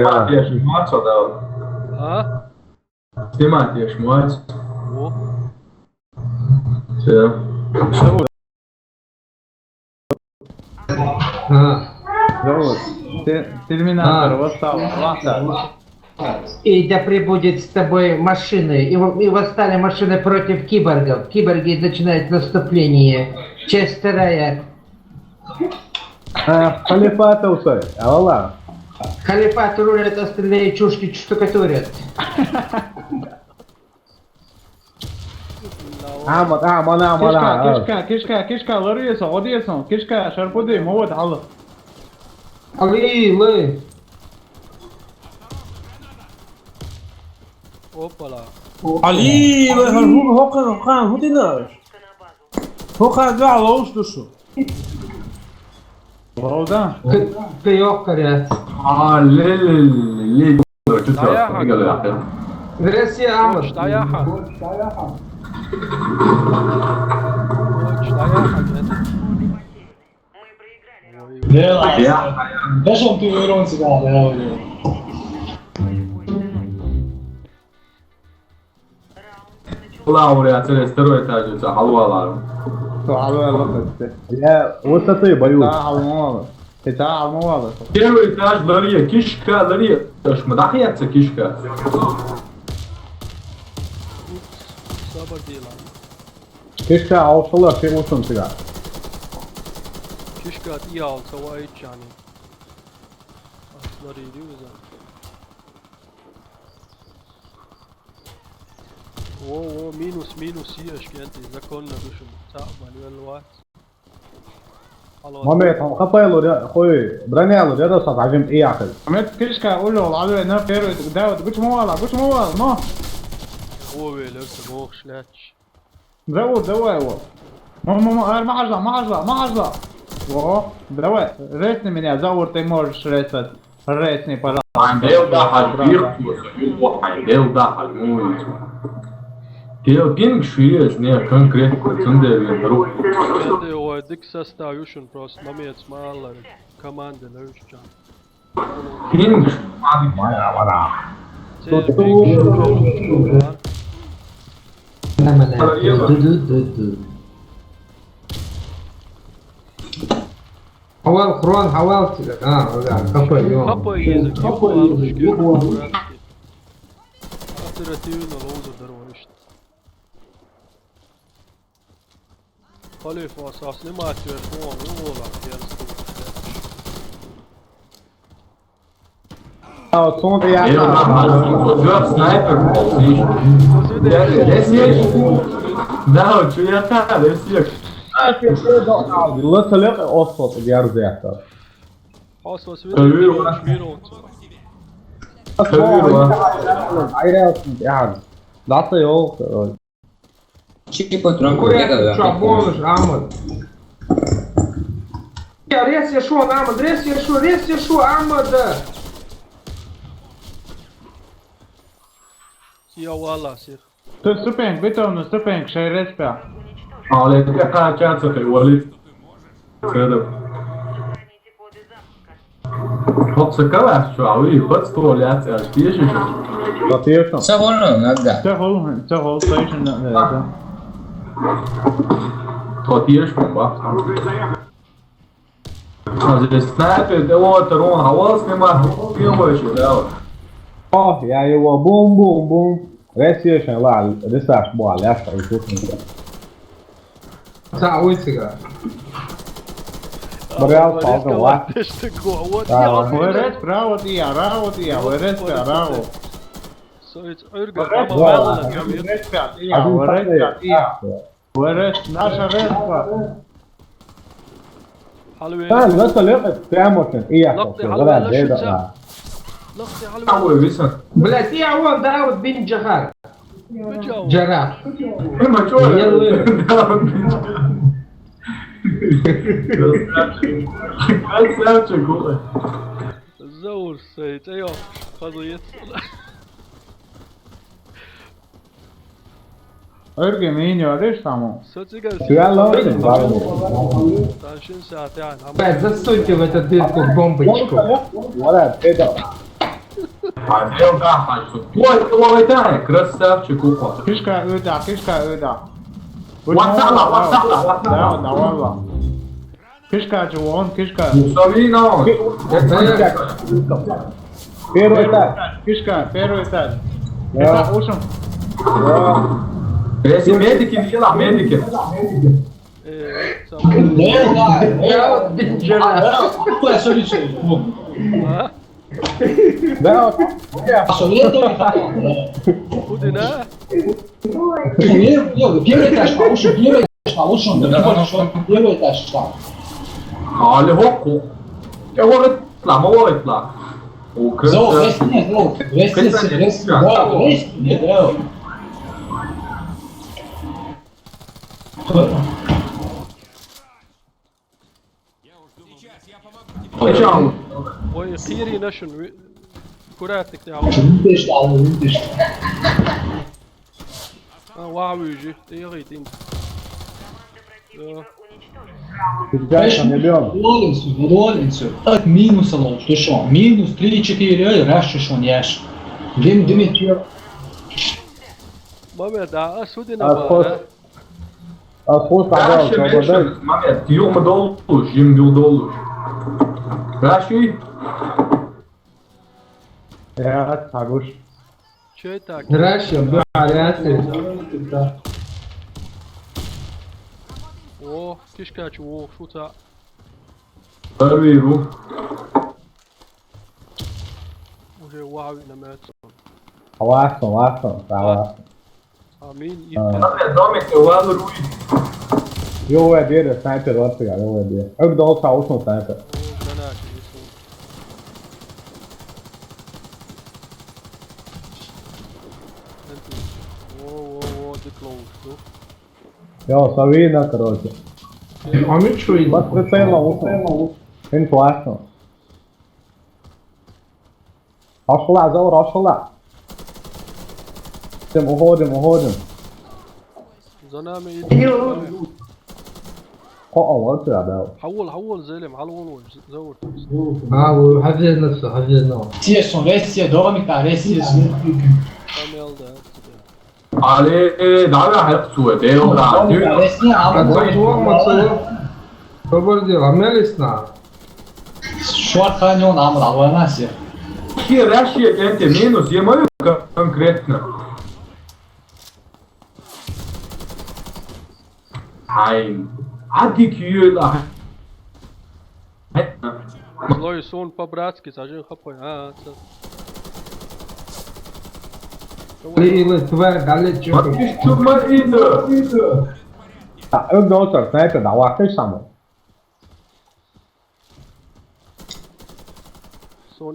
Tieši māco daudz. Stimā tieši māco. Зовут Терминатор восстал. И да прибудет с тобой машины. И восстали машины против киборгов. Киборги начинают наступление. Часть 2. Халифат усой. Алла. Халифат рулят, остальные чушки штукатурят. كشكا لريسة غديسة كشكا شربودي موت على Аллы. Опа-ла. Ali, hoe dit nou? Hoe gaat het wel los tussen? Врода. Кайокарят. ليه Здравствуйте, Амр. Штаяха. Даже он пиверон себя говорил. Lauri atceries второй этаж, это халва. Я высоты боюсь. تعال المواضع. Первый этаж, Лария, кишка, Лария. Мадахияца кишка. Sabır değil lan. كشكا أوصلها في موسم سجع. Kişkat iyi alsa o hiç yani. Asları iyi değil mi zaten? Oo minus iyi eşkenti. Zakonla düşün. Manuel Watt. مامي خطأ له يا أخوي براني له يا ده صار عجم إيه أخي. عملت كشكا أقول له العدو إنه بيرو داود قلت موالع ما هو لسه موخ شلاتش. زود هو ما حجلا واه دواء ريتني من أزور تيمور شريت ريتني برا Deu da halbir, deu da halbir. Deu ging schwierig, ne, konkret, zum der Druck. Şimdi o dik sastavuşun prost namiyet smallar. Komandalar uçcan. Ging Хавал хрон, хавал тебя. Капай, Kapı yiyecek. Yok almış görüyor. Alternativin olağudur o işte. Halifa asasını mı atıyor? O oğlan yarısı. صوت يا Deu da halbir, sniper, da, şu yatağı, destek. لا تلاقي أوسط الجار زي أحسن. Hasvas verir. Bir oldu. عيرة يعني ضعطي يوم. Tipo tronco, Шабонуш, Амр. Рез я шо, Амр, рез я шо, Амр, да. Ya valla sir. ستوبينج بيتون ستوبينج شيء ريسبع عليك كاتشات في الوليد. كده. Hop sakala, şu avi, pat stolят, пишешь. لطيف. Savunma, nada. تغل ستيشن Тотиешь, бомба. Здесь снайпер, да вот, Рон, хавал снимать, пьёмаешь, да вот. يعني هو بوم بوم بوم ريسيشن لا لسه أسبوع لا يشوف Сауицыга. بريال صعب واحد. Ateşte kovat. وريت براو تيا وريت براو So it's örgü ama valla. وريت ناشا ريسبع Halve. لا تلاقي تعمل إيه لقطي أحسن حلوة ولا لا زيادة. شجاع. لقطي حلوة. Ой, висен. Блять, я вон Дауд бин Джахар. Бычау. Джарах. Има, чё? Красавчик, ой. Zaur sayıt. Eyvah. Fazla yetsin. ارجع مين يا ليش تعمل Saçı gelsin. Süren lan öyle. Tanşın saat yani. Блять, засуньте в эту дырку бомбочку. ولا كده А Белда, значит, ой, да, красавчик упал. Кишка öda, kишka öda. Ватсала. Да, вала. Кишка жуон, кишка. Мусавино. Первый этаж. Кишка, первый этаж. Да. Это ушем. Если медики, дела, медики. Ha? Да, Kudi ne? Первый этаж получше, первый этаж там. Ali hokku. Ja vorit la, ma vorit la. O Зов, красавчик. да. Почему? Ой, khiri nashun. Kuratik ya. Видишь. Waawuji, tiyagit int. сейчас не берем. Волинцу. Так минус алон, что шо? Минус 3-4, раньше шо не ешь. Димитр. Mame da asudina Aspost. ba. Aspost Raši agora, večeras, mamēt, juma dolus, žimbil dolus. Raši, Ja, Taguš. Че так? Здрасте, вариации. O, kishkač o, šuca. prvi. Уже waawi na met. Laçam, tá lá. Amin. Mamēt, domik, eu ando rui. Eu é dele, sniper, outro cara, eu é dele. Eu dou o salto no sniper. O granate isso. О, the close. Eu só vi na короче. Он и чует. Mas прицельно лучше. Инфлация. Ашла, Заур, ашла. Уходим. За нами идет. Вот сюда. حول زلم حول زور. حفظ نفسه. Тессон, Ресия, домика, Ресия. Kamel da. Ali, daga hepsu, deo da. Ресия, Побордил, а мелисна. Шорт хранен, амр, алванаси. Ki raši je kente minus, imaju konkretno. Aj, adi kjula. Злой сон по-братски, сажен хапай. Или твер, дали чё. Bakış çıkma indi. Eu dou o sniper, dá o fechamos.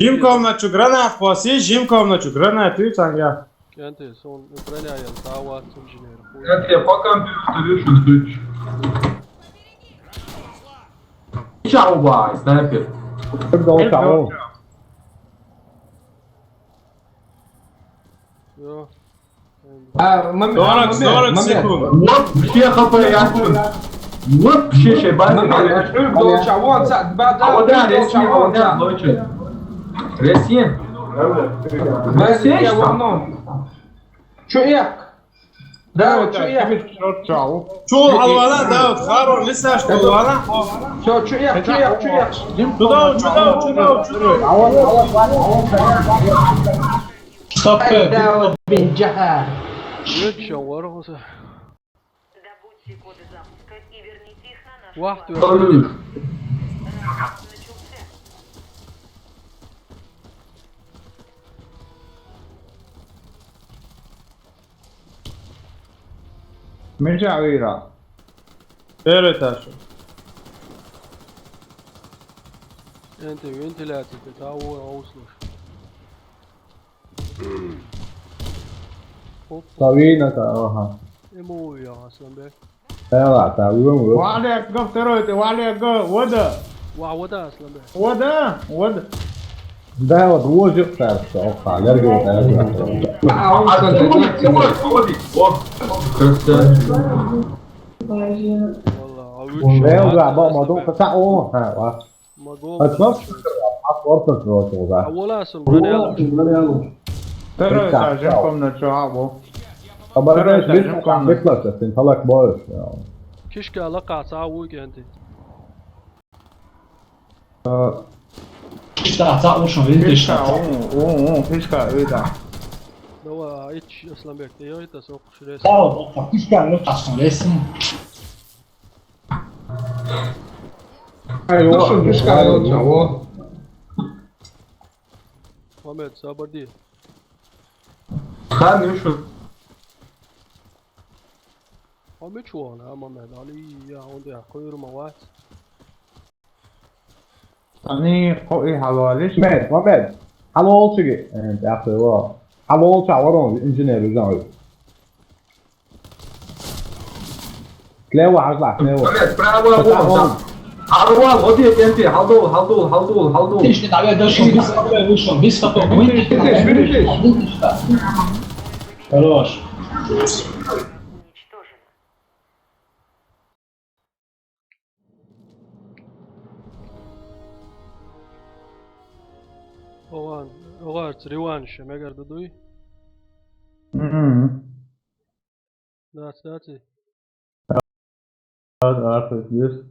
Жимковначу гранат поси, жимковначу гранат ütlen ya. Kente son upravljajan sava inženjer. Kente je po kompjuteru još ustuć. Čau baj, sniper. Eu dou o salto. Jo. Dorok sekund. Вообще хапай яшкин. Вообще шебай. А вот да, Ресия, лучше. Ресия? Ресия что? Чуяк. Да, чуяк. Çoğu alvana Davut, Harun, lisa što alvana. Все, чуяк. Çudao. Стоп, Да, бин джаха. Yetişen var olsa. Добудьте коды запуска и верните их на наш Vaxt склад. yok. Ölür. Расход начался. Međa vira. Первый этаж. Ente ventilacija, ta ovo ausluš. Hop, Savina, aha. emo ja sam be. Evo ga, ta uvijek. Валик, го второй, ты Валик, го, вода. Wa wada sam be. Вода. Da je odložio srce, oha, jer ga je А он А ты сказал, можешь ходить? О, красавчик. Valla, a üç Evo ga, şahat bom, sam do be. pa sa o, ha, va. Magol. A što? Força troço lá. Awolasun buraya almış. Terör sergeant komnat şu abi. Ama ben bir beklerse sen halak bağır ya. Kishka laqa saawu kenti. İşte hata oluşun verildi işte. Piska öyle. Dawa iç Islanbek diyor ita sok şuraya. Sağ ol. İşte lotasyon resim. Что пешка чего? Muhammed sabır değil. Ha ne şu? Muhammed şu an ha Muhammed Ali ya onda ya koyurum avat. Hani o ihaleş. Ahmed. Hallo olçu ki. Evet, yaptı o. Hallo olçu var onu injineer hocam. Klewa hazla, klewa. Ahmet bravo. Arwa 어디에 겐티 haldo. İşte davet dışın biz kapıya oluşun. Biz kapıya oyun. Хорош. Уничтожено. Oğar revanş megar duduy. That's it. Artık bir.